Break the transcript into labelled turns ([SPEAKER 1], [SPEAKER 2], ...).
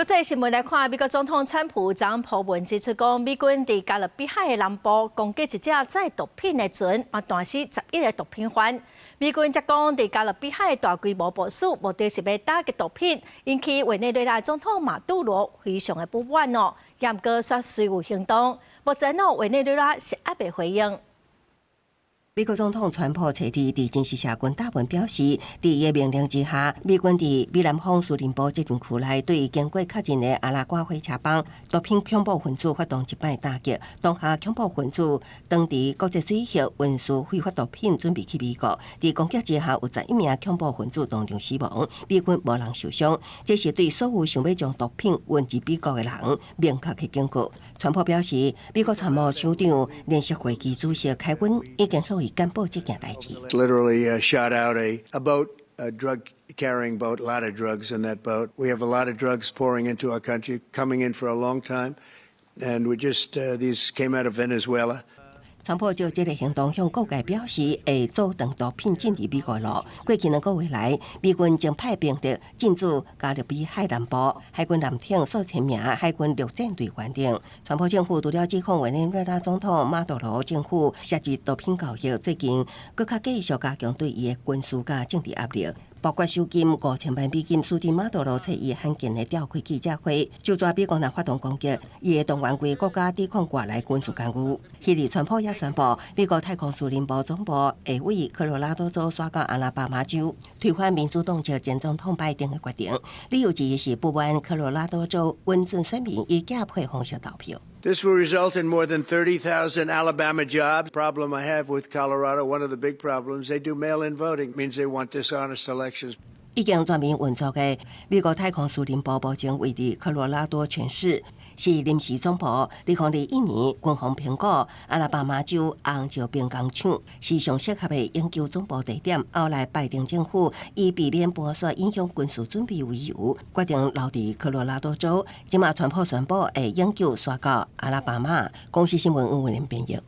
[SPEAKER 1] 国际新闻来看，美国总统川普昨破文指出，讲美军伫加勒比海的南部攻击一只载毒品的船，断死11个毒品犯。美军则讲，伫加勒比海大规模部署，目的是要打击毒品，引起委内瑞拉总统马杜罗非常的不满哦，严格说随有行动。目前委内瑞拉是还未回应。
[SPEAKER 2] 美国总统川普初日伫真实社群答文表示，伫伊的命令之下，美军伫美南方苏林堡这群区内，对经过确认的阿拉瓜火车帮毒品恐怖分子发动一摆打击。当下恐怖分子当伫国际水域运输非法毒品，准备去美国。伫攻击之下，有11名恐怖分子当场死亡，美军无人受伤。这是对所有想要将毒品运入美国的人明确的警告。川普表示，美国参谋首长联席会议主席凯文已经向伊
[SPEAKER 3] Literally shot out a boat, a drug carrying boat, a lot of drugs in that boat. We have a lot of drugs pouring into our country, coming in for a long time, and we just these came out of Venezuela.
[SPEAKER 2] 川普就这个行动向各界表示，会阻断毒品进入美国路。过去2个月来，美军正派兵力进驻加勒比海南部，海军舰艇数千名海军陆战队员等。川普政府除了指控委内瑞拉总统马杜罗政府涉入毒品交易，最近更加继续加强对伊的军事甲政治压力。 包括收金5000万美金，输抵马杜罗找伊罕见的召开记者会，就抓美国人发动攻击，伊会动员规国家抵抗外来军事干预。迄日，川普也宣布，美国太空司令部总部会为科罗拉多州刷到阿拉巴马州，推翻民主党籍前总统拜登的决定，理由之一是不满科罗拉多州温准选民以假配方式投票。
[SPEAKER 3] This will result in more than 30,000 Alabama jobs. The problem I have with Colorado, one of the big problems, they do mail-in voting. It means they want dishonest elections.
[SPEAKER 2] 已经全面运作的美国太空司令部目前位于科罗拉多全市，是临时总部。2021年，军方评估阿拉巴马州红石兵工厂是上适合的研究总部地点。后来，拜登政府以避免剥削影响军事准备为由，决定留伫科罗拉多州。今嘛，川普宣布会永久刷到阿拉巴马。公司新闻吴文编译。